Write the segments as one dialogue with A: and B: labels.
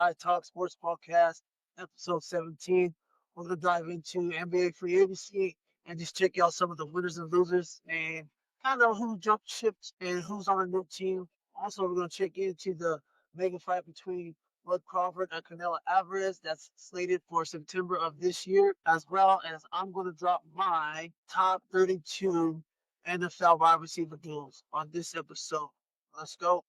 A: I Talk Sports Podcast, episode 17. We're going to dive into NBA free agency and just check out some of the winners and losers and kind of who jumped ships and who's on a new team. Also, we're going to check into the mega fight between Crawford and Canelo Alvarez that's slated for September of this year, as well as I'm going to drop my top 32 NFL wide receiver duels on this episode. Let's go.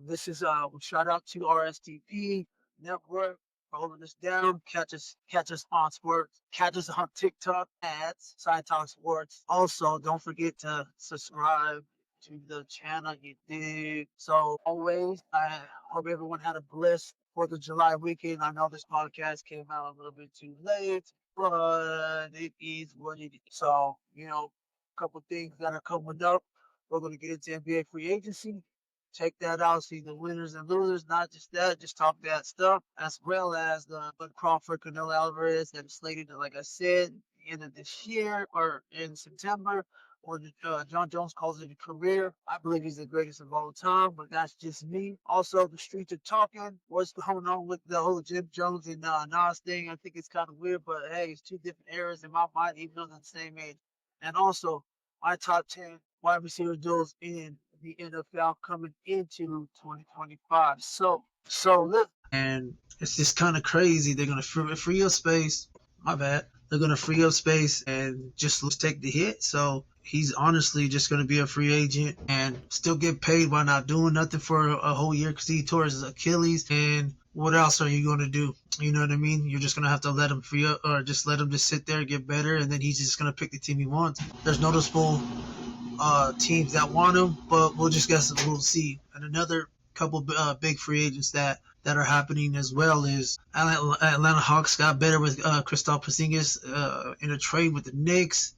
A: This is shout out to RSTP Network for holding us down. Catch us on sports. Catch us on TikTok ads, Side Talk Sports. Also, don't forget to subscribe to the channel. You did. So always, I hope everyone had a blessed 4th of July weekend. I know this podcast came out a little bit too late, but it is what it is. So, a couple things that are coming up. We're going to get into NBA free agency. Check that out. See the winners and losers. Not just that, just talk that stuff, as well as the Crawford, Canelo Alvarez that is slated, like I said, end of this year or in September. Or John Jones calls it a career. I believe he's the greatest of all time, but that's just me. Also, the streets are talking. What's going on with the whole Jim Jones and Nas thing? I think it's kind of weird, but hey, it's two different eras in my mind, even though they're the same age. And also, my top 10 wide receiver duels in the NFL coming into 2025. So look, and it's just kind of crazy. They're gonna free up space. My bad. They're gonna free up space and just let's take the hit. So he's honestly just gonna be a free agent and still get paid while not doing nothing for a whole year because he tore his Achilles. And what else are you gonna do? You know what I mean? You're just gonna have to let him free up, or just let him just sit there, get better, and then he's just gonna pick the team he wants. There's noticeable teams that want him, but we'll just guess we'll see. And another couple big free agents that are happening as well is Atlanta Hawks got better with Kristaps Porzingis in a trade with the Knicks.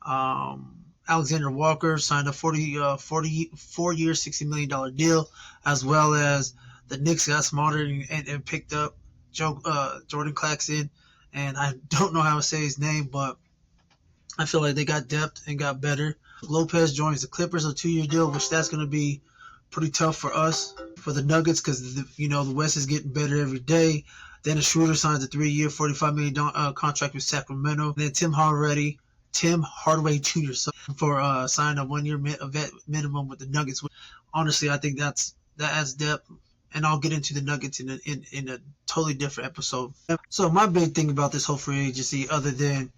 A: Alexander Walker signed a 4-year, $60 million deal, as well as the Knicks got smarter and picked up Jordan Clarkson. And I don't know how to say his name, but I feel like they got depth and got better. Lopez joins the Clippers, a 2-year deal, which that's going to be pretty tough for us, for the Nuggets, because the West is getting better every day. Dennis Schroeder signs a 3-year, $45 million contract with Sacramento. And then Tim Hardaway Jr. for signing a 1-year vet minimum with the Nuggets. Honestly, I think that adds depth, and I'll get into the Nuggets in a totally different episode. So my big thing about this whole free agency, other than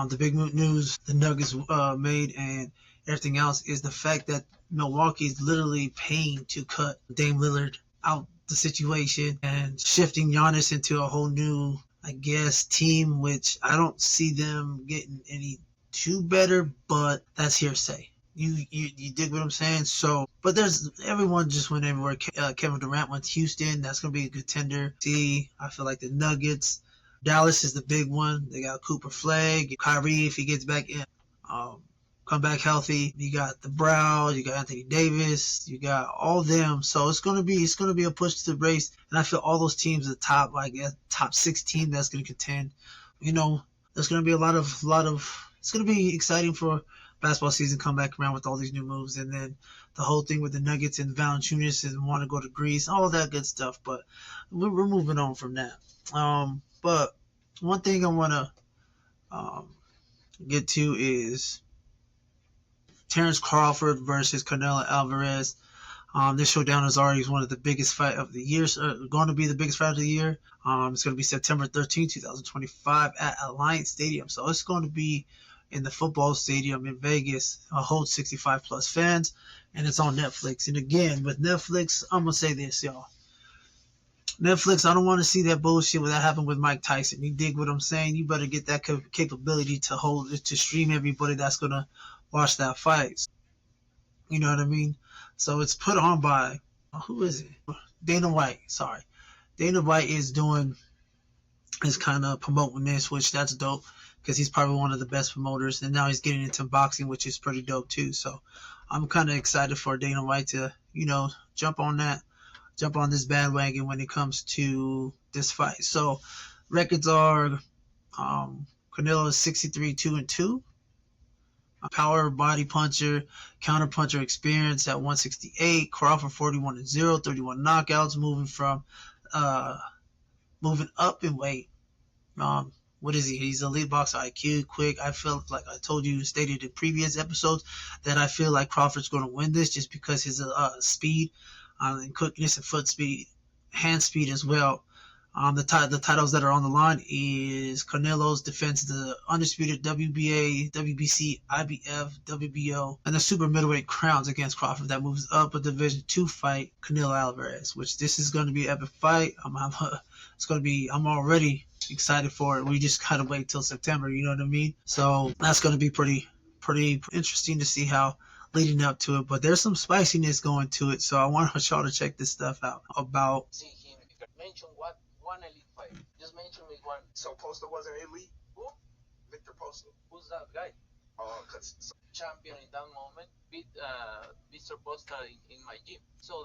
A: the big news the Nuggets made and everything else, is the fact that Milwaukee is literally paying to cut Dame Lillard out the situation and shifting Giannis into a whole new, I guess, team, which I don't see them getting any too better, but that's hearsay. You dig what I'm saying? So, but everyone just went everywhere. Kevin Durant went to Houston. That's gonna be a contender. I feel like the Nuggets. Dallas is the big one. They got Cooper Flag, Kyrie if he gets back in, come back healthy. You got the Browns, you got Anthony Davis, you got all them. So it's gonna be a push to the race, and I feel all those teams at the top, like a top 6 team that's gonna contend. There's gonna be a lot of. It's gonna be exciting for basketball season come back around with all these new moves, and then the whole thing with the Nuggets and Valanciunas and want to go to Greece, all that good stuff. But we're moving on from that. But one thing I want to get to is Terrence Crawford versus Canelo Alvarez. This showdown is already one of the biggest fight of the year, going to be the biggest fight of the year. It's going to be September 13, 2025 at Alliance Stadium. So it's going to be in the football stadium in Vegas, holds 65 plus fans, and it's on Netflix. And again, with Netflix, I'm going to say this, y'all. Netflix, I don't want to see that bullshit that happened with Mike Tyson. You dig what I'm saying? You better get that capability to stream everybody that's going to watch that fight. You know what I mean? So it's put on by, who is it? Dana White, sorry. Dana White is kind of promoting this, which that's dope, because he's probably one of the best promoters, and now he's getting into boxing, which is pretty dope too. So I'm kind of excited for Dana White to, jump on this bandwagon when it comes to this fight. So records are Canelo is 63 2-2. Power, body puncher, counter puncher experience at 168. Crawford 41-0, 31 knockouts, uh moving up in weight. Um, what is he? He's elite boxer IQ, quick. I feel like I told you, stated in previous episodes, that I feel like Crawford's going to win this just because his speed, and quickness and foot speed, hand speed as well. The titles that are on the line is Canelo's defense the undisputed WBA, WBC, IBF, WBO, and the super middleweight crowns against Crawford. That moves up a Division 2 fight, Canelo Alvarez, which this is going to be an epic fight. It's going to be. I'm already excited for it. We just gotta wait till September. You know what I mean? So that's going to be pretty interesting to see how leading up to it. But there's some spiciness going to it. So I want y'all to check this stuff out about.
B: Mention one elite fight. Just mention me one.
C: So Poster wasn't elite?
B: Who?
C: Victor Poster.
B: Who's that guy?
C: Cause
B: champion in that moment beat Mr. Poster in my gym. So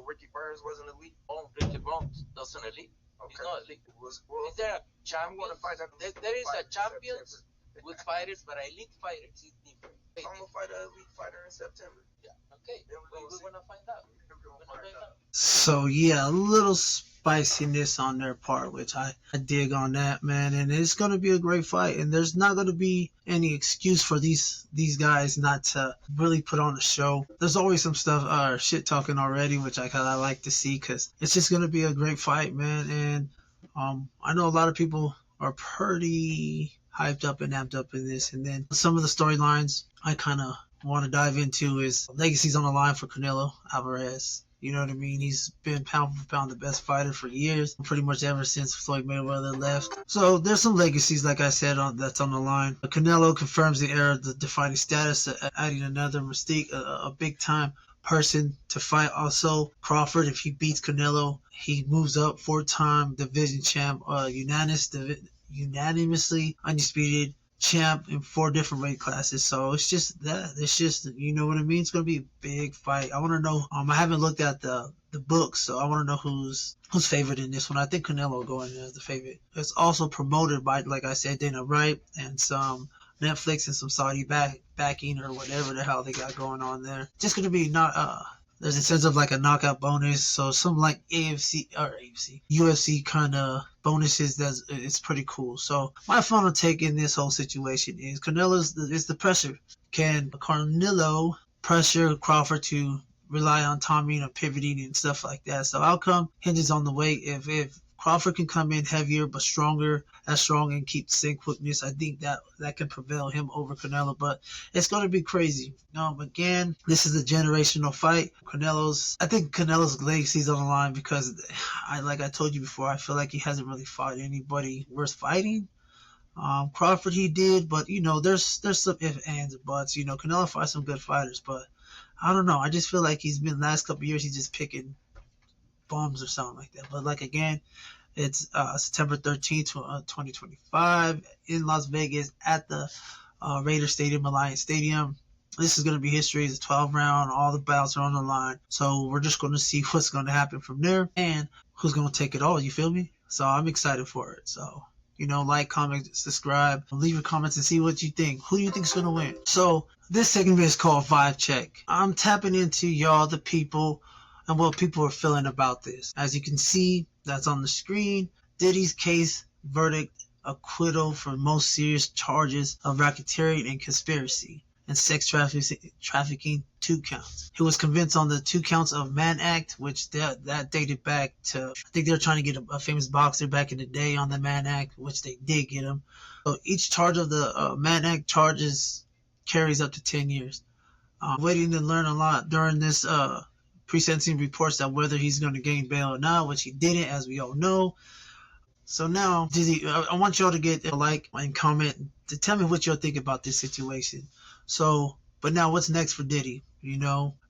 C: Ricky Burns wasn't elite?
B: Oh, Ricky Burns doesn't elite.
C: Okay.
B: He's not elite.
C: Is
B: there a champion? There is a champion with fighters, but elite fighters is different.
C: I'm gonna fight an elite fighter in September.
B: Yeah. Okay. We're gonna find out.
A: So yeah, a little spiciness on their part, which I dig on that, man. And it's gonna be a great fight, and there's not gonna be any excuse for these guys not to really put on a show. There's always some stuff shit talking already, which I kind of like to see, because it's just gonna be a great fight, man. And I know a lot of people are pretty hyped up and amped up in this, and then some of the storylines I kind of want to dive into is legacies on the line for Canelo Alvarez. You know what I mean? He's been pound for pound the best fighter for years, pretty much ever since Floyd Mayweather left. So there's some legacies, like I said, that's on the line. Canelo confirms the era of the defining status, adding another mystique, a big time person to fight. Also, Crawford, if he beats Canelo, he moves up, 4-time division champ, unanimously undisputed champ in 4 different weight classes. So it's just, you know what I mean? It's going to be a big fight. I want to know, I haven't looked at the books, so I want to know who's favored in this one. I think Canelo will go in as the favorite. It's also promoted by, like I said, Dana Wright and some Netflix and some Saudi backing or whatever the hell they got going on there. Just going to be there's a sense of like a knockout bonus, so some like UFC kind of bonuses. It's pretty cool. So my final take in this whole situation is is the pressure. Can Canelo pressure Crawford to rely on timing and pivoting and stuff like that? So outcome hinges on the weight. If Crawford can come in heavier but as strong and keep the same quickness, I think that can prevail him over Canelo. But it's going to be crazy. Again, this is a generational fight. I think Canelo's legacy's on the line because, like I told you before, I feel like he hasn't really fought anybody worth fighting. Crawford he did, but there's some ifs, ands, and buts. Canelo fights some good fighters, but I don't know. I just feel like he's been last couple of years he's just picking bums or something like that. But again, it's September 13th, 2025 in Las Vegas at the Raider Stadium, Alliance Stadium. This is going to be history. It's a 12 round. All the bouts are on the line. So we're just going to see what's going to happen from there and who's going to take it all. You feel me? So I'm excited for it. So, like, comment, subscribe, leave your comments and see what you think. Who do you think is going to win? So this segment is called Vibe Check. I'm tapping into y'all, the people, and what people are feeling about this. As you can see, that's on the screen. Diddy's case verdict, acquittal for most serious charges of racketeering and conspiracy and sex trafficking, 2 counts. He was convinced on the 2 counts of Mann Act, which that dated back to, I think they were trying to get a famous boxer back in the day on the Mann Act, which they did get him. So each charge of the Mann Act charges carries up to 10 years. Waiting to learn a lot during this pre-sentencing reports that whether he's going to gain bail or not, which he didn't, as we all know. So now, Diddy, I want y'all to get a like and comment to tell me what y'all think about this situation. So, but now what's next for Diddy?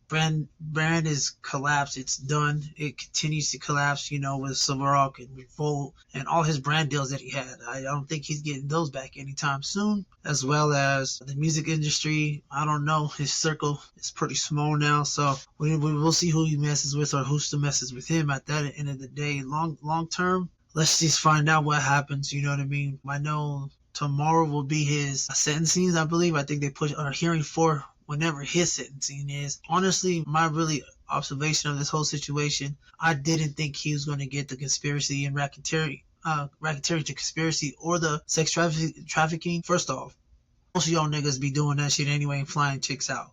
A: Brand is collapsed. It's done. It continues to collapse, with Ciroc and Revolt and all his brand deals that he had. I don't think he's getting those back anytime soon, as well as the music industry. I don't know. His circle is pretty small now, so we'll see who he messes with or who still messes with him at that end of the day. Long term, let's just find out what happens. You know what I mean? I know tomorrow will be his sentencing, I believe. I think they push a hearing for whenever his sentencing is. Honestly, my really observation of this whole situation, I didn't think he was going to get the conspiracy and racketeering to conspiracy or the sex trafficking. First off, most of y'all niggas be doing that shit anyway and flying chicks out.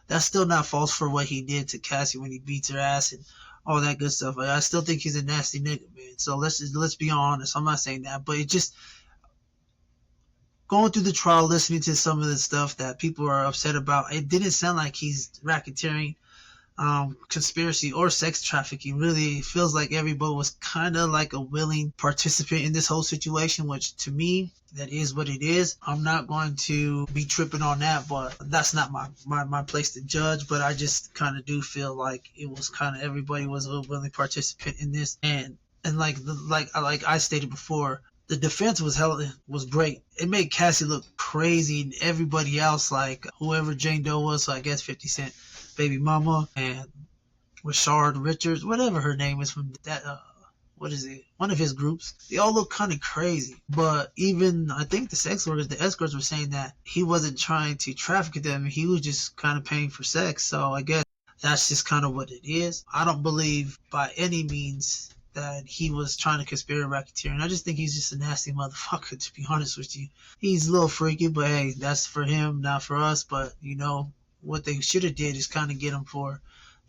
A: That's still not false for what he did to Cassie when he beats her ass and all that good stuff. I still think he's a nasty nigga, man. So let's be honest. I'm not saying that, but it just going through the trial, listening to some of the stuff that people are upset about, it didn't sound like he's racketeering, conspiracy, or sex trafficking. Really, it feels like everybody was kind of like a willing participant in this whole situation, which to me, that is what it is. I'm not going to be tripping on that, but that's not my place to judge. But I just kind of do feel like it was kind of everybody was a willing participant in this, and like I stated before, the defense was great. It made Cassie look crazy, and everybody else, like whoever Jane Doe was, so I guess 50 Cent baby mama and Rashard Richards, whatever her name is from that what is it? One of his groups. They all look kind of crazy. But even I think the sex workers, the escorts were saying that he wasn't trying to traffic them. He was just kind of paying for sex. So I guess that's just kind of what it is. I don't believe by any means that he was trying to conspire racketeering. I just think he's just a nasty motherfucker, to be honest with you. He's a little freaky, but hey, that's for him, not for us. But what they should have did is kind of get him for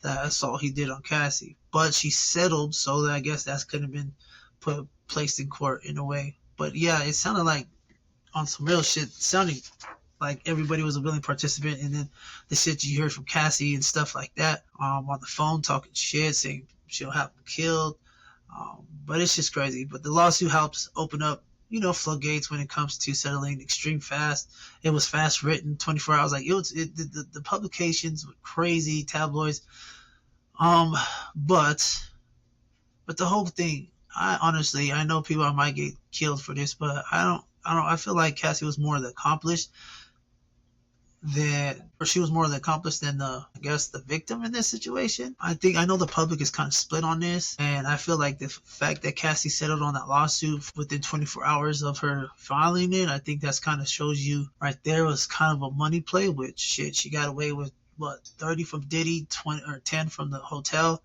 A: that assault he did on Cassie. But she settled, so I guess that could have been placed in court in a way. But yeah, it sounded like on some real shit. Sounding like everybody was a willing participant, and then the shit you heard from Cassie and stuff like that, on the phone talking shit, saying she'll have him killed. But it's just crazy. But the lawsuit helps open up, floodgates when it comes to settling extreme fast. It was fast written, 24 hours. Like the publications were crazy, tabloids. But the whole thing, I know people might get killed for this, but I don't. I feel like Cassie was more accomplished she was more accomplished than the victim in this situation. I know the public is kind of split on this, and I feel like the fact that Cassie settled on that lawsuit within 24 hours of her filing it, I think that's kind of shows you right there was kind of a money play. Which shit, she got away with what, 30 from Diddy, 20 or 10 from the hotel.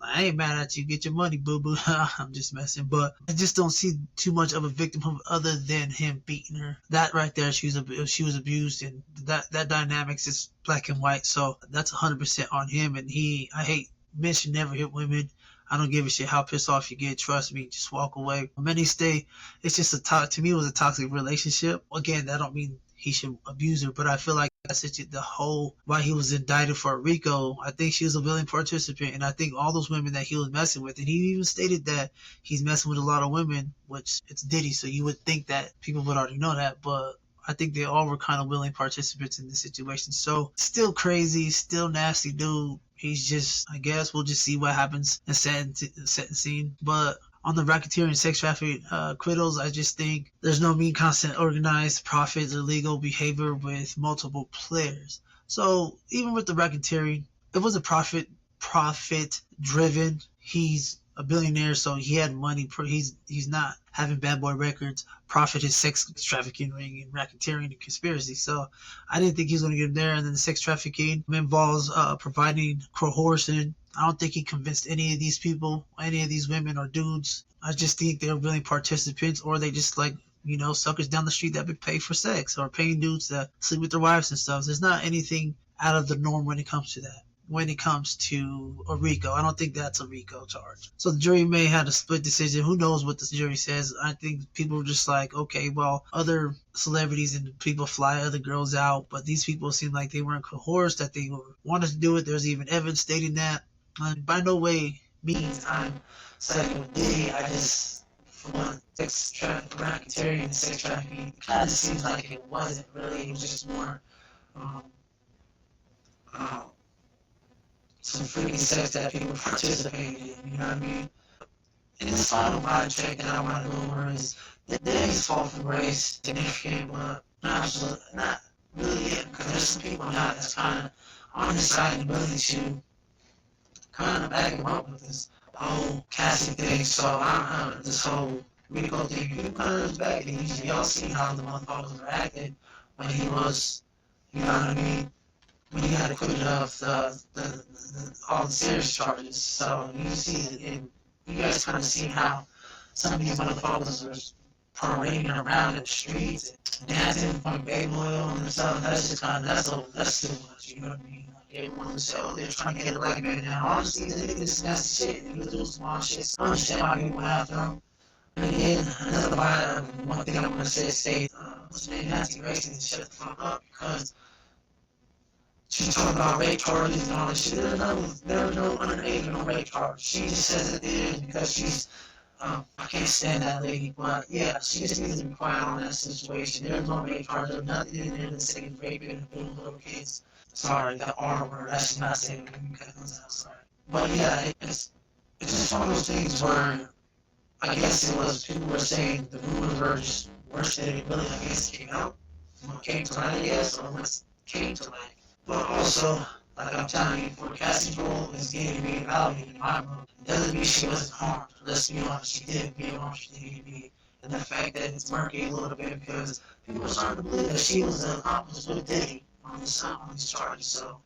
A: I ain't mad at you. Get your money, boo boo. I'm just messing, but I just don't see too much of a victim other than him beating her. That right there, she was abused, and that dynamics is black and white. So that's 100% on him. And I hate men should never hit women. I don't give a shit how pissed off you get. Trust me, just walk away. Many stay. It's just to me, it was a toxic relationship. Again, that don't mean he should abuse her, but I feel like that's the whole why he was indicted for RICO. I think she was a willing participant, and I think all those women that he was messing with, and he even stated that he's messing with a lot of women, which it's Diddy, so you would think that people would already know that, but I think they all were kind of willing participants in this situation. So still crazy, still nasty dude. He's just, I guess we'll just see what happens in sentencing. But on the racketeering sex trafficking acquittals, I just think there's no mean, constant, organized, profits, or legal behavior with multiple players. So even with the racketeering, it was a profit driven. He's a billionaire, so he had money. He's not having bad boy records. Profit is sex trafficking, ring, and racketeering and conspiracy. So I didn't think he was going to get him there. And then the sex trafficking involves providing coercion. I don't think he convinced any of these people, any of these women or dudes. I just think they're willing participants, or they just like, suckers down the street that would pay for sex, or paying dudes that sleep with their wives and stuff. There's not anything out of the norm when it comes to that. When it comes to a RICO, I don't think that's a RICO charge. So the jury may have a split decision. Who knows what the jury says? I think people are just like, okay, well, other celebrities and people fly other girls out, but these people seem like they weren't coerced, that they wanted to do it. There's even evidence stating that. And by no way means I'm siding with Diddy. I just, from sex trafficking, racketeering, and sex trafficking, it kind of seems like it wasn't really. It was just more some freaky sex that people participated in, you know what I mean? And the final vibe check that I want to go over is that Diddy's fall from grace significant, but not really yet, because there's some people now that's kind of on his side and willing to kind of back him up with this whole Cassie thing. So this whole Rico thing, he kind of back, and y'all see how the motherfuckers were acting when he was, you know what I mean? When he had to quit off all the serious charges. So you see it, and you guys kind of see how some of these motherfuckers are parading around in the streets and dancing from baby oil and stuff. That's just kind of, that's too much, you know what I mean? Like everyone was so they're trying to get a black man down. Honestly, the nigga just nasty shit. He was doing some wild shit. I understand why people went after him. And again, one thing I want to say, what's the name, Nancy Grace, and shut the fuck up, because she's talking about rape charges and all that shit. There are no underage or no rape charges. She just says it there because she's, I can't stand that lady, but yeah, she just needs to be quiet on that situation. There's no rape charges, nothing in there that's saying raping and abusing little kids. Sorry, that R word, I should not say it. I'm sorry. But yeah, it's just one of those things where I guess it was, people were saying the rumors were just worse than it really, I guess, came out. What came to light, I guess, or what came to light. But also, like I'm telling you, for Cassie's role is getting reevaluated in my book. It doesn't mean she wasn't harmed. Let's be honest, she did get harmed, she did get beat. And the fact that it's murky a little bit because people are starting to believe that she was an accomplice with Diddy on these charges. So,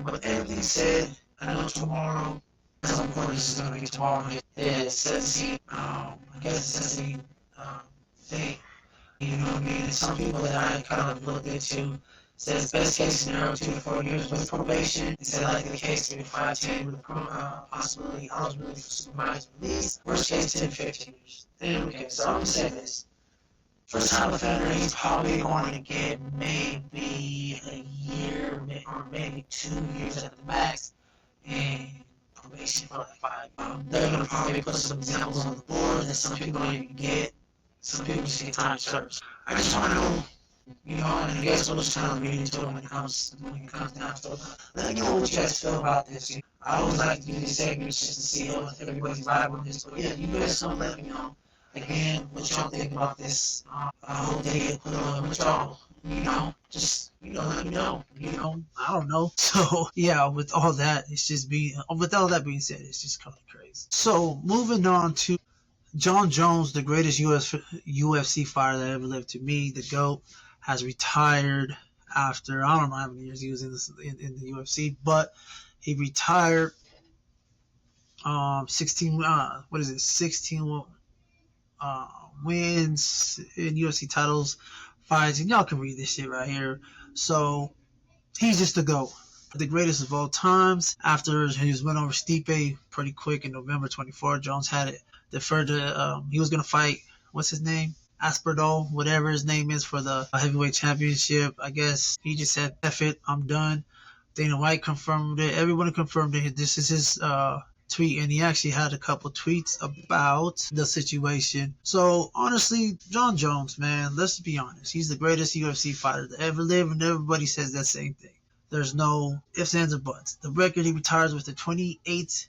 A: with everything said, I know tomorrow, as I'm recording, this is going to be tomorrow, it's sentencing, I guess it's sentencing, thing. You know what I mean? And some people that I kind of looked into says best case scenario 2 to 4 years with probation. They said likely the case 3 to 5, 10 with possibility eligibility for supervised release. Worst case 10 to 15 years. Then okay, so I'm gonna say this. First time offender, he's probably going to get maybe a year or maybe 2 years at the max, and probation for like 5. They're gonna probably put some examples on the board that some people don't even get. Some people just get time served. I just want to know, you know, and I guess we'll just kind of read into it when it comes down to it. Let me know what you guys feel about this. You know, I always like to do these segments just to see if everybody's vibe with this. But yeah, you guys don't let me know again what y'all think about this. I hope they get put on what y'all, you know, just, you know, let me know. You know, I don't know. So yeah, with all that being said, it's just kind of crazy. So moving on to John Jones, the greatest UFC fighter that ever lived. To me, the GOAT, has retired after, I don't know how many years he was in the UFC, but he retired 16 16 wins in UFC titles, fights, and y'all can read this shit right here. So he's just the GOAT, the greatest of all times. After his win over Stipe pretty quick in November 24, Jones had it deferred to, he was going to fight, what's his name? Aspinall, whatever his name is, for the heavyweight championship. I guess he just said, F it, I'm done. Dana White confirmed it. Everyone confirmed it. This is his tweet, and he actually had a couple tweets about the situation. So honestly, John Jones, man, let's be honest. He's the greatest UFC fighter to ever live, and everybody says that same thing. There's no ifs, ands, or buts. The record, he retires with a 28-1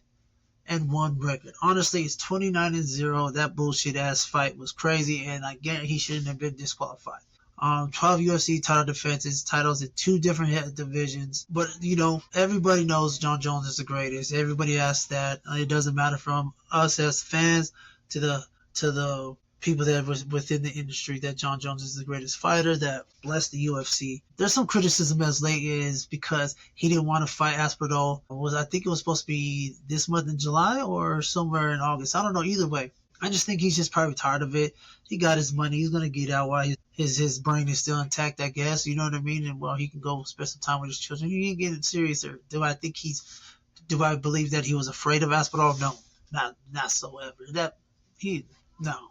A: record. Honestly, it's 29-0. That bullshit ass fight was crazy, and I guarantee he shouldn't have been disqualified. 12 UFC title defenses, titles in 2 different divisions. But, you know, everybody knows John Jones is the greatest. Everybody asks that. It doesn't matter from us as fans to the people that was within the industry, that John Jones is the greatest fighter that blessed the UFC. There's some criticism as late is because he didn't want to fight Aspinall. I think it was supposed to be this month in July or somewhere in August. I don't know. Either way, I just think he's just probably tired of it. He got his money. He's gonna get out while his brain is still intact, I guess. You know what I mean? And well, he can go spend some time with his children. He ain't getting serious. Or do I believe that he was afraid of Aspinall? No, not so ever. No.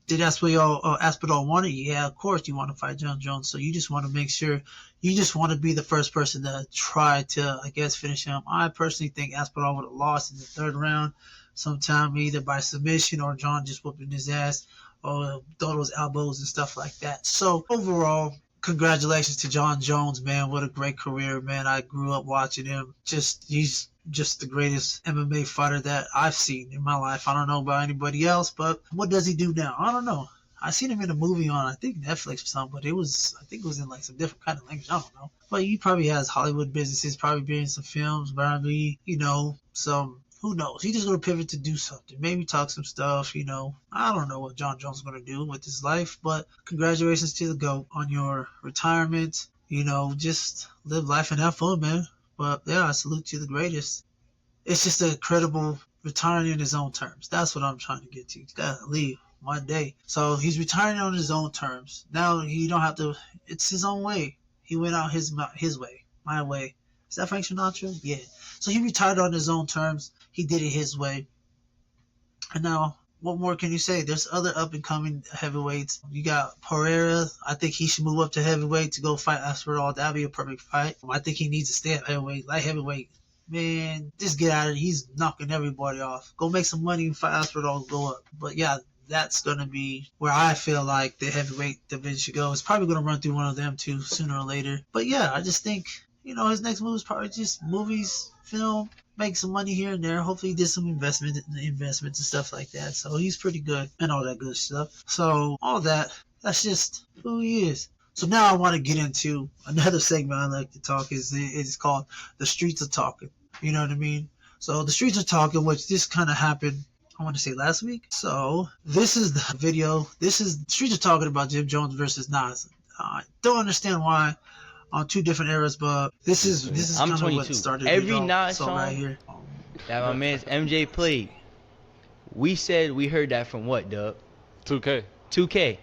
A: Did Aspinall want it? Yeah, of course you want to fight John Jones. So you just want to make sure, you just want to be the first person to try to, I guess, finish him. I personally think Aspinall would have lost in the 3rd round, sometime either by submission or John just whooping his ass or throw those elbows and stuff like that. So overall, congratulations to John Jones, man. What a great career, man. I grew up watching him. He's just the greatest MMA fighter that I've seen in my life. I don't know about anybody else, but what does he do now? I don't know. I seen him in a movie on, I think, Netflix or something, but I think it was in like some different kind of language. I don't know. But he probably has Hollywood businesses, probably being some films, probably, you know, some Who knows? He's just gonna pivot to do something. Maybe talk some stuff. I don't know what John Jones is gonna do with his life, but congratulations to the GOAT on your retirement. Just live life and have fun, man. But yeah, I salute you, the greatest. It's just incredible retiring in his own terms. That's what I'm trying to get to. He's gotta leave one day. So he's retiring on his own terms. Now he don't have to. It's his own way. He went out his way, my way. Is that Frank Sinatra? Yeah. So he retired on his own terms. He did it his way. And now, what more can you say? There's other up-and-coming heavyweights. You got Pereira. I think he should move up to heavyweight to go fight Aspinall. That'd be a perfect fight. I think he needs to stay at heavyweight. Light heavyweight, man, just get out of it. He's knocking everybody off. Go make some money and fight Aspinall, go up. But yeah, that's going to be where I feel like the heavyweight division should go. It's probably going to run through one of them too, sooner or later. But yeah, I just think, his next move is probably just movies, film, make some money here and there. Hopefully he did some investments and stuff like that. So he's pretty good and all that good stuff. So all that's just who he is. So now I want to get into another segment I like to talk. It's called The Streets Are Talking. You know what I mean? So The Streets Are Talking, which this kind of happened, I want to say last week. So this is the video. This is The Streets Are Talking about Jim Jones versus Nas. I don't understand why on two different eras, but this is kind of what started
D: Every
A: it all.
D: Nas
A: So
D: song
A: right here.
D: that my man's MJ played, we said we heard that from what, Dub?
E: 2K.
D: 2K.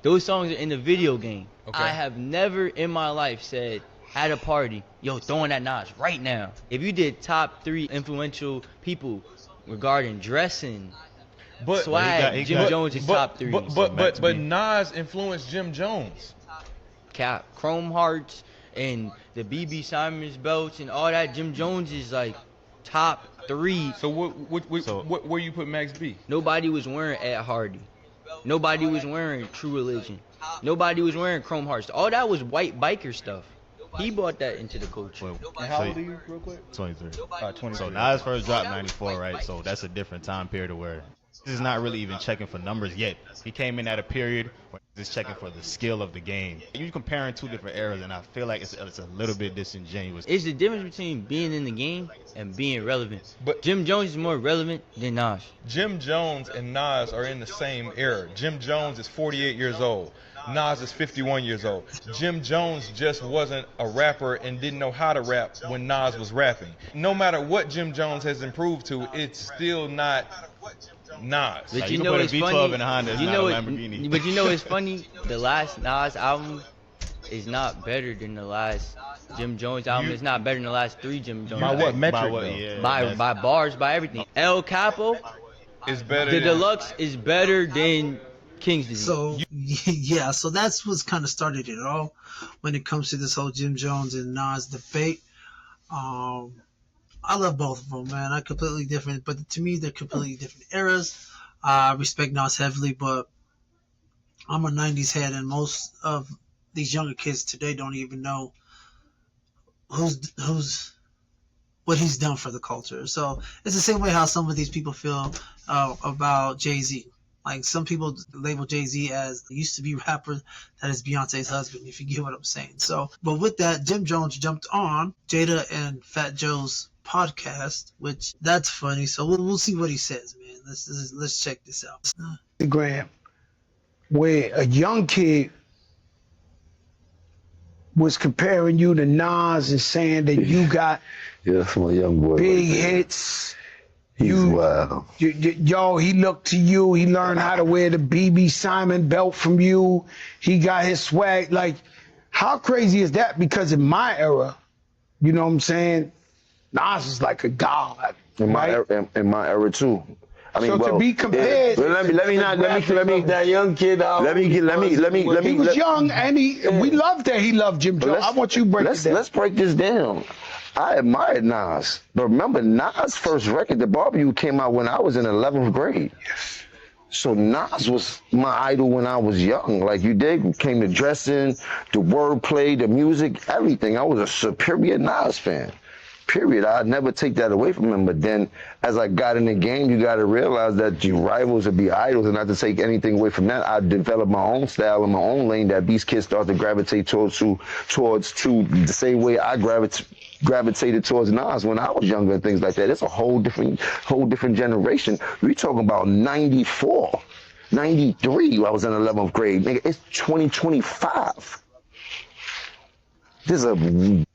D: Those songs are in the video game.
E: Okay.
D: I have never in my life said at a party, yo, throwing that Nas right now. If you did top 3 influential people regarding dressing, swag, Jim Jones is top 3.
E: But Nas influenced Jim Jones.
D: Cap, Chrome Hearts and the BB Simons belts and all that. Jim Jones is like top 3.
E: So where you put Max B?
D: Nobody was wearing Ed Hardy. Nobody was wearing True Religion. Nobody was wearing Chrome Hearts. All that was white biker stuff. He brought that into the culture.
E: And how old are you, real quick?
F: 23.
E: 23.
F: So Nas first dropped 94, right? So that's a different time period where this is not really even checking for numbers yet. He came in at a period where he's checking for the skill of the game. You're comparing two different eras, and I feel like it's a little bit disingenuous.
D: It's the difference between being in the game and being relevant.
E: But
D: Jim Jones is more relevant than Nas.
E: Jim Jones and Nas are in the same era. Jim Jones is 48 years old. Nas is 51 years old. Jim Jones just wasn't a rapper and didn't know how to rap when Nas was rapping. No matter what Jim Jones has improved to, it's still not Nas.
D: But
F: Like,
D: you
F: can
D: know
F: put a
D: it's
F: V12
D: funny.
F: in a Honda, it's
D: You
F: not
D: know
F: a
D: it,
F: Lamborghini.
D: but you know it's funny. The last Nas album is not better than the last Jim Jones album. It's not better than the last 3 Jim Jones.
E: By what
D: albums.
E: metric,
F: By what,
E: though?
F: yeah,
D: By
F: that's-
D: bars, by everything. El Capo,
E: It's better
D: the
E: than
D: deluxe is better than King's Disease.
A: So yeah, so that's what's kind of started it all when it comes to this whole Jim Jones and Nas debate. I love both of them, man. I completely different, but to me they're completely different eras. I respect Nas heavily, but I'm a '90s head, and most of these younger kids today don't even know who's what he's done for the culture. So it's the same way how some of these people feel about Jay-Z. Like some people label Jay-Z as used to be rapper that is Beyonce's husband, if you get what I'm saying. So, but with that, Jim Jones jumped on Jada and Fat Joe's podcast, which that's funny. So we'll see what he says, man. Let's check this out.
G: Instagram, where a young kid was comparing you to Nas and saying that you got
H: Yeah, that's my young boy.
G: big
H: right there.
G: hits.
H: He's wild.
G: Yo, he looked to you. He learned how to wear the BB Simon belt from you. He got his swag. Like, how crazy is that? Because in my era, you know what I'm saying? Nas is like a god.
H: In my
G: right?
H: era, in my era too. I mean,
G: So to be compared-
H: But let me
C: That young kid out.
G: He was young, and we loved that he loved Jim Jones. I want you to break it down.
H: Let's break this down. I admired Nas, but remember Nas' first record, The Barbecue, came out when I was in 11th grade. So Nas was my idol when I was young. Like you did, came to dressing, the wordplay, the music, everything. I was a superior Nas fan. Period. I'd never take that away from him. But then as I got in the game, you got to realize that your rivals would be idols, and not to take anything away from that. I developed my own style and my own lane that these kids start to gravitate towards to the same way I gravitated towards Nas when I was younger and things like that. It's a whole different generation. We talking about 94, 93. I was in 11th grade. Nigga, it's 2025. This is a.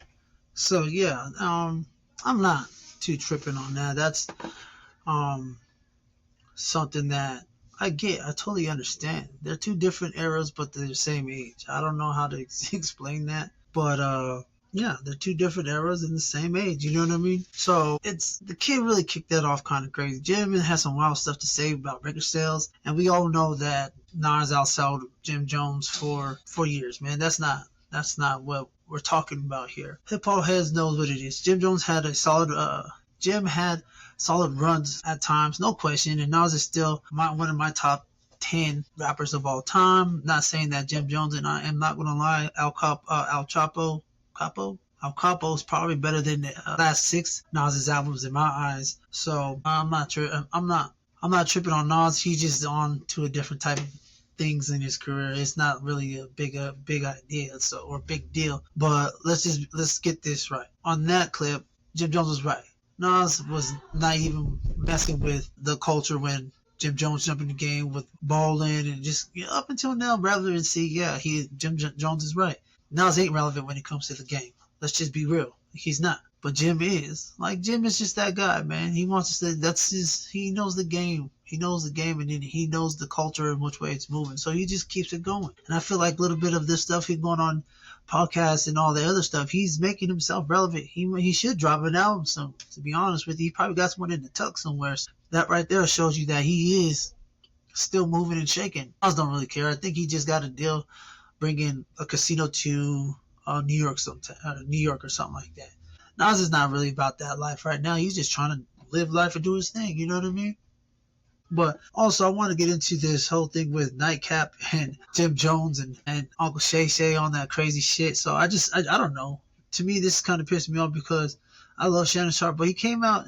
A: So yeah, I'm not too tripping on that. That's something that I get. I totally understand. They're two different eras, but they're the same age. I don't know how to explain that, but yeah, they're two different eras in the same age. You know what I mean? So it's the kid really kicked that off kind of crazy. Jim has some wild stuff to say about record sales, and we all know that Nas outsold Jim Jones for years. Man, that's not what we're talking about here. Hip hop heads knows what it is. Jim Jones had a solid. Jim had solid runs at times, no question, and Nas is still one of my top 10 rappers of all time. Not saying that Jim Jones, and I am not gonna lie, Al Capo is probably better than the last 6 Nas's albums in my eyes. So I'm not tripping on Nas. He's just on to a different type of things in his career. It's not really a big idea, or big deal. But let's get this right. On that clip, Jim Jones was right. Nas was not even messing with the culture when Jim Jones jumped in the game with balling and just up until now, rather than see, Jim Jones is right. Nas ain't relevant when it comes to the game. Let's just be real. He's not. But Jim is. Like, Jim is just that guy, man. He wants to say he knows the game. He knows the game, and then he knows the culture and which way it's moving. So he just keeps it going. And I feel like a little bit of this stuff he's going on podcasts and all the other stuff, he's making himself relevant. He should drop an album soon, to be honest with you. He probably got one in the tuck somewhere. That right there shows you that he is still moving and shaking. I don't really care. I think he just got a deal bringing a casino to New York or something like that. Nas is not really about that life right now. He's just trying to live life and do his thing. You know what I mean? But also, I want to get into this whole thing with Nightcap and Jim Jones and Uncle Shay Shay on that crazy shit. So I don't know. To me, this kind of pissed me off because I love Shannon Sharp, but he came out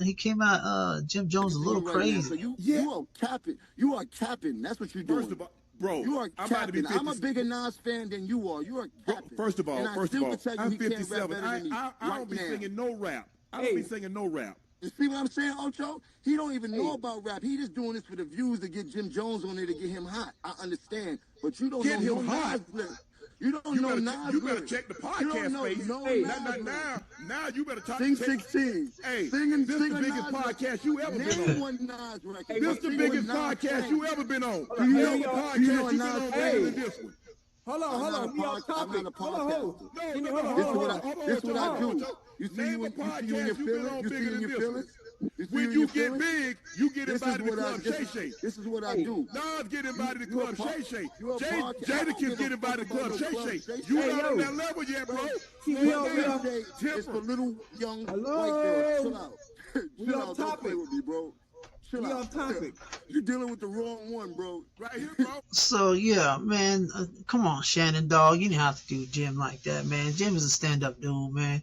A: Jim Jones a little crazy.
I: So you are capping. You are capping. That's what you're doing. First of all, bro, you are capping. I'm a bigger Nas fan than you are. You are capping. First of all, I'm 57. I don't be singing no rap. I don't be singing no rap. You see what I'm saying, Ocho? He don't even know about rap. He just doing this for the views to get Jim Jones on there to get him hot. I understand, but you don't know him hot. You don't know Nas. You better check the podcast space. Now you better talk. Sing 16. Hey, this is the biggest podcast you ever been on. Name one Nas record. This is the biggest podcast you ever been on. Do you know the podcast you been on better than this one? Hold on. We off topic. This is what I do. You see you in your feelings? When you get big, you get invited to Club Shay Shay. This is what I do. Nas get invited to Club Shay Shay. Jadakiss get invited to Club Shay Shay. You not on that level yet, bro. It's for little young white girls. Chill out. Chill out. Don't play with me, bro. Chill out. Topic. You're dealing with the wrong one, bro. Right here, bro.
A: So yeah, man, come on, Shannon, dog. You didn't have to do Jim like that, man. Jim is a stand-up dude, man.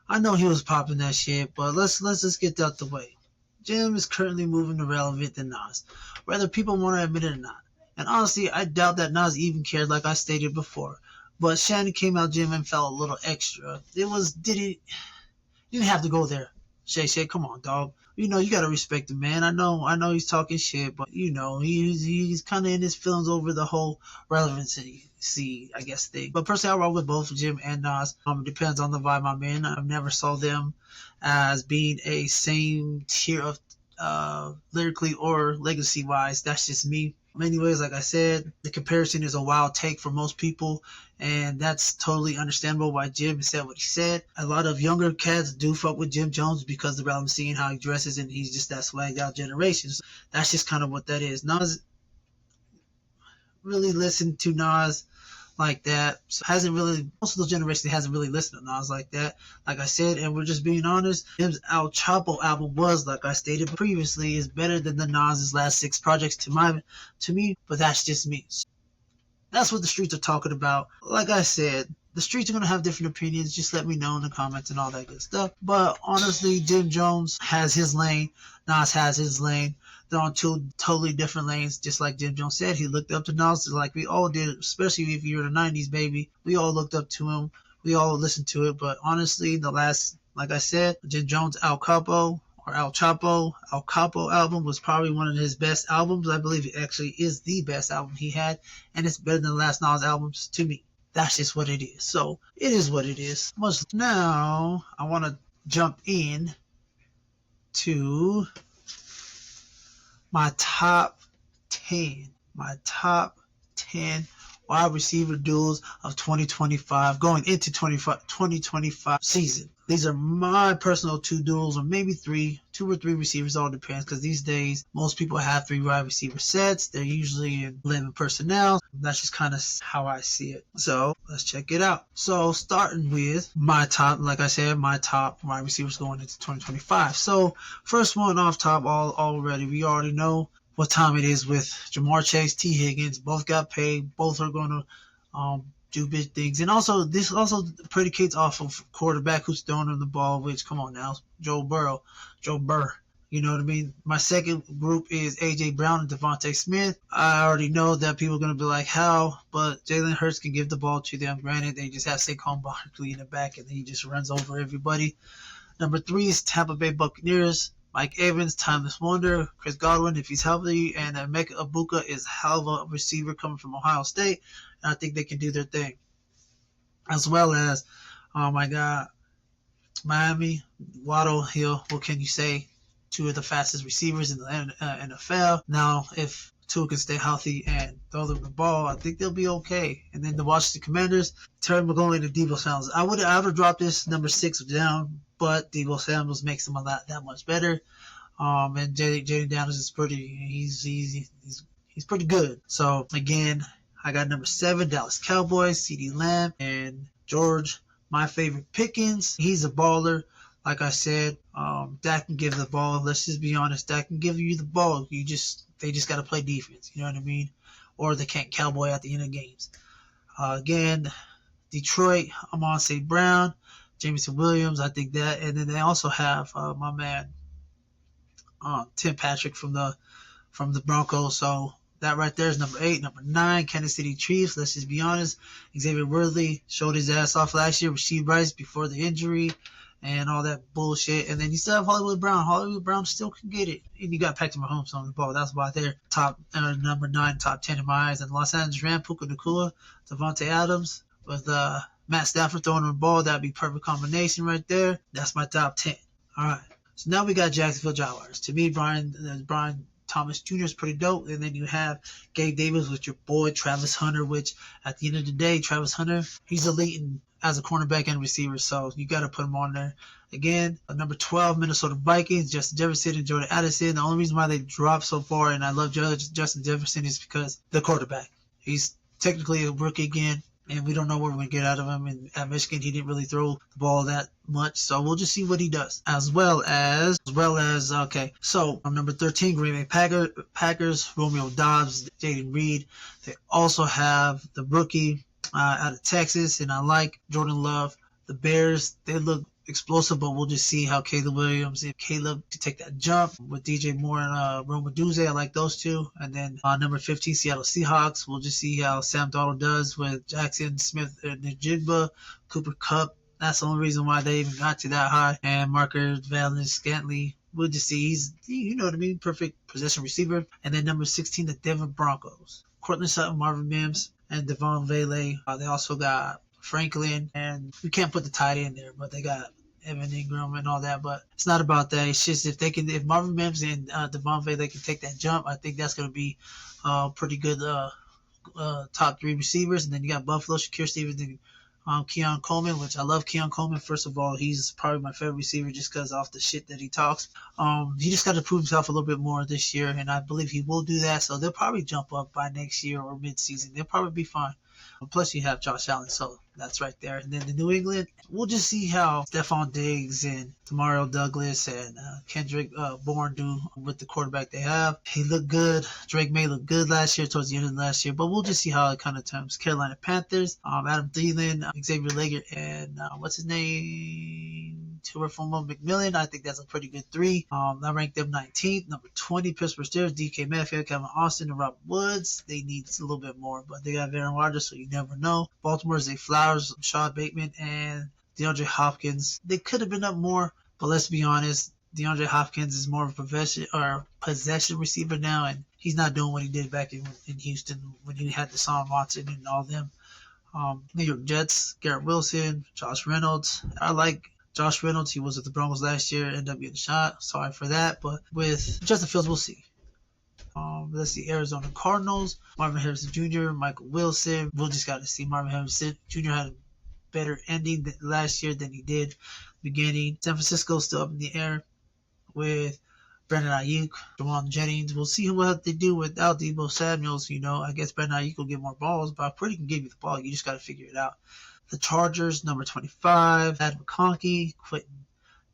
A: I know he was popping that shit, but let's just get that out the way. Jim is currently moving irrelevant than Nas, whether people want to admit it or not. And honestly, I doubt that Nas even cared, like I stated before. But Shannon came out Jim and felt a little extra. Diddy. You didn't have to go there. Shay, come on, dog. You know, you gotta respect the man. I know he's talking shit, but you know, he's kind of in his feelings over the whole relevancy, I guess, thing. But personally, I roll with both Jim and Nas. It depends on the vibe I'm in. I never saw them as being a same tier of lyrically or legacy wise. That's just me. Anyways, like I said, the comparison is a wild take for most people, and that's totally understandable why Jim said what he said. A lot of younger cats do fuck with Jim Jones because of the relevancy and how he dresses, and he's just that swagged out generation. So that's just kind of what that is. Nas really listened to Nas like that. So most of the generation hasn't really listened to Nas like that. Like I said, and we're just being honest, Jim's El Chapo album was, like I stated previously, is better than the Nas's last 6 projects to me, but that's just me. That's what the streets are talking about. Like I said, the streets are going to have different opinions. Just let me know in the comments and all that good stuff. But honestly, Jim Jones has his lane. Nas has his lane. They're on 2 totally different lanes. Just like Jim Jones said, he looked up to Nas like we all did, especially if you're the 90s, baby. We all looked up to him. We all listened to it. But honestly, the last Like I said, Jim Jones Al Capo album was probably one of his best albums. I believe it actually is the best album he had, and it's better than the last Nas albums to me. That's just what it is. So it is what it is. Now I want to jump in to my top 10 wide receiver duels of 2025 going into 2025 season. These are my personal 2 duels, or maybe 2 or 3 receivers, all depends, because these days most people have 3 wide receiver sets. They're usually in 11 personnel. That's just kind of how I see it. So let's check it out. So starting with my top, like I said, my top wide receivers going into 2025. So first one off top, we already know what time it is with Jamar Chase, T. Higgins. Both got paid. Both are going to do big things. And also, this also predicates off of quarterback who's throwing him the ball, which, come on now, Joe Burr. You know what I mean? My second group is A.J. Brown and Devontae Smith. I already know that people are going to be like, how? But Jalen Hurts can give the ball to them. Granted, they just have Saquon Barkley in the back, and he just runs over everybody. Number 3 is Tampa Bay Buccaneers. Mike Evans, Timeless Wonder, Chris Godwin, if he's healthy, and Emeka Egbuka is a hell of a receiver coming from Ohio State, and I think they can do their thing. As well as, oh my God, Miami, Waddle, Hill, what can you say? 2 of the fastest receivers in the NFL. Now, if Tua can stay healthy and throw them the ball, I think they'll be okay. And then the Washington Commanders, Terry McLaurin and Deebo Samuel. I would have dropped this number 6 down, but Deebo Samuel makes them that much better. And Jaden Daniels is he's pretty good. So again, I got number 7, Dallas Cowboys, CeeDee Lamb and George, my favorite Pickens. He's a baller. Like I said, Dak can give the ball. Let's just be honest. Dak can give you the ball. They just got to play defense. You know what I mean? Or they can't cowboy at the end of games. Again, Detroit, Amon St. Brown, Jameson Williams. I think that. And then they also have my man Tim Patrick from the Broncos. So that right there is number 8. Number 9, Kansas City Chiefs. Let's just be honest. Xavier Worthy showed his ass off last year with Rasheed Rice before the injury and all that bullshit. And then you still have Hollywood Brown. Hollywood Brown still can get it. And you got Patrick Mahomes on the ball. That's why they're number 9, top 10 in my eyes. And Los Angeles Rams, Puka Nacua, Devontae Adams with Matt Stafford throwing the ball. That'd be perfect combination right there. That's my top 10. All right. So now we got Jacksonville Jaguars. To me, Brian Thomas Jr. is pretty dope. And then you have Gabe Davis with your boy Travis Hunter, which at the end of the day, Travis Hunter, he's elite as a cornerback and receiver, so you got to put him on there. Again, number 12, Minnesota Vikings, Justin Jefferson and Jordan Addison. The only reason why they dropped so far, and I love Justin Jefferson, is because the quarterback. He's technically a rookie again, and we don't know what we're going to get out of him. And at Michigan, he didn't really throw the ball that much, so we'll just see what he does. As well as, okay, so number 13, Green Bay Packers, Romeo Doubs, Jaden Reed. They also have the rookie out of Texas, and I like Jordan Love. The Bears, they look explosive, but we'll just see how Caleb Williams and Caleb to take that jump with DJ Moore and Roma Duze. I like those 2. And then number 15, Seattle Seahawks. We'll just see how Sam Darnold does with Jackson Smith and Njigba, Cooper Kupp. That's the only reason why they even got to that high. And Marcus Valdes-Scantling. We'll just see. He's, you know what I mean, perfect possession receiver. And then number 16, the Denver Broncos. Cortland Sutton, Marvin Mims, and Devon Vele. They also got Franklin, and we can't put the tight end there, but they got Evan Ingram and all that. But it's not about that. It's just if Marvin Mims and Devon Vele can take that jump, I think that's going to be pretty good top 3 receivers. And then you got Buffalo, Shakir Stevens, and Keon Coleman, which I love Keon Coleman. First of all, he's probably my favorite receiver just because off the shit that he talks. He just got to prove himself a little bit more this year, and I believe he will do that. So they'll probably jump up by next year or mid-season. They'll probably be fine. Plus, you have Josh Allen, so that's right there. And then the New England, we'll just see how Stephon Diggs and Demario Douglas and Kendrick Bourne do with the quarterback they have. He looked good. Drake May looked good last year, towards the end of last year, but we'll just see how it kind of turns. Carolina Panthers, Adam Thielen, Xavier Leggett, and what's his name? Tuberfomo McMillan. I think that's a pretty good 3. I ranked them 19th. Number 20, Pittsburgh Steelers, DK Metcalf, Kevin Austin, and Robert Woods. They need a little bit more, but they got Aaron Rodgers, so you never know. Baltimore, Zay Flowers, Shaw Bateman, and DeAndre Hopkins. They could have been up more, but let's be honest. DeAndre Hopkins is more of a possession receiver now, and he's not doing what he did back in Houston when he had Deshaun Watson and all them. New York Jets, Garrett Wilson, Josh Reynolds. I like Josh Reynolds. He was with the Broncos last year, ended up getting shot. Sorry for that, but with Justin Fields, we'll see. Let's see, Arizona Cardinals, Marvin Harrison Jr., Michael Wilson. We'll just got to see. Marvin Harrison Jr. had a better ending last year than he did beginning. San Francisco still up in the air with Brandon Ayuk, Jawan Jennings. We'll see what they do without Deebo Samuels. I guess Brandon Ayuk will get more balls, but Purdy can give you the ball. You just got to figure it out. The Chargers, number 25, Adam McConkey, Quentin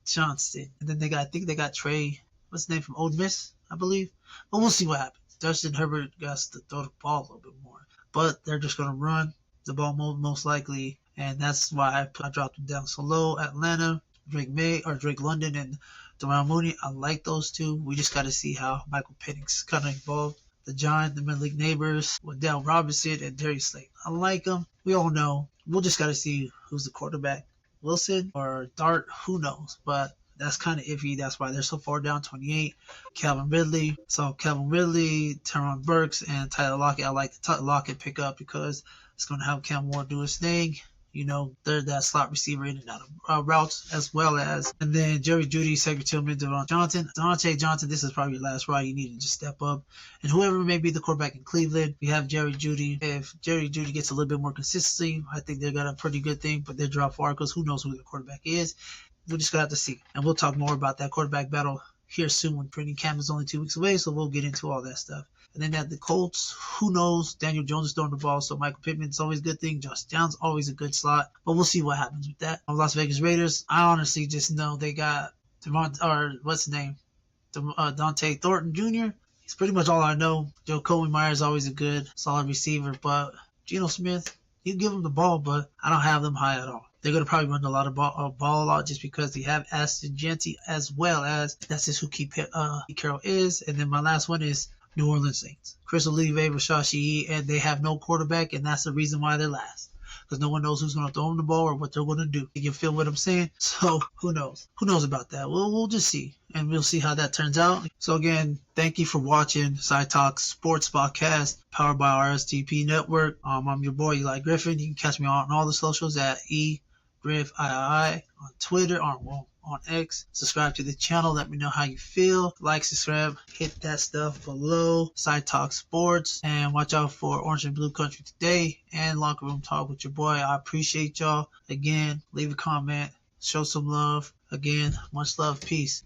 A: Johnston. And then I think they got Trey, what's his name, from Ole Miss, I believe. But we'll see what happens. Justin Herbert got to throw the ball a little bit more. But they're just going to run the ball most likely. And that's why I dropped them down so low. Atlanta, Drake London, and Darnell Mooney. I like those two. We just got to see how Michael Penix kind of evolved. The Giants, the mid-league neighbors, with Dale Robinson and Darius Slayton. I like them. We all know. We'll just got to see who's the quarterback. Wilson or Dart, who knows? But that's kind of iffy. That's why they're so far down, 28. Calvin Ridley. So Calvin Ridley, Teron Burks, and Tyler Lockett. I like the Lockett pick up because it's going to have Cam Ward do his thing. They're that slot receiver in and out of routes as well as. And then Jerry Jeudy, Cedric Tillman, Devon Johnson. Deontay Johnson, this is probably your last ride. You need to just step up. And whoever may be the quarterback in Cleveland, we have Jerry Jeudy. If Jerry Jeudy gets a little bit more consistency, I think they got a pretty good thing, but they're drop far because who knows who the quarterback is. We're just going to have to see. And we'll talk more about that quarterback battle here soon when training camp is only 2 weeks away, so we'll get into all that stuff. And then at the Colts, who knows? Daniel Jones is throwing the ball, so Michael Pittman's always a good thing. Josh Downs always a good slot, but we'll see what happens with that. Las Vegas Raiders, I honestly just know they got Dante Thornton Jr. He's pretty much all I know. Joe Coleman Meyer is always a good, solid receiver, but Geno Smith, you give him the ball, but I don't have them high at all. They're going to probably run a lot of ball a lot just because they have Aston Genty as well as that's just who Pete Carroll is. And then my last one is New Orleans Saints. Chris Olave, Rashad Shaheed, and they have no quarterback, and that's the reason why they're last. Because no one knows who's going to throw them the ball or what they're going to do. You feel what I'm saying? So who knows? Who knows about that? We'll just see, and we'll see how that turns out. So again, thank you for watching Side Talk Sports Podcast, powered by RSTP Network. I'm your boy Eli Griffin. You can catch me on all the socials at eGriffII on Twitter, on X. Subscribe to the channel. Let me know how you feel. Like, subscribe, hit that stuff below. Side Talk Sports. And watch out for Orange and Blue Country Today and Locker Room Talk with your boy. I appreciate y'all. Again, leave a comment. Show some love. Again, much love. Peace.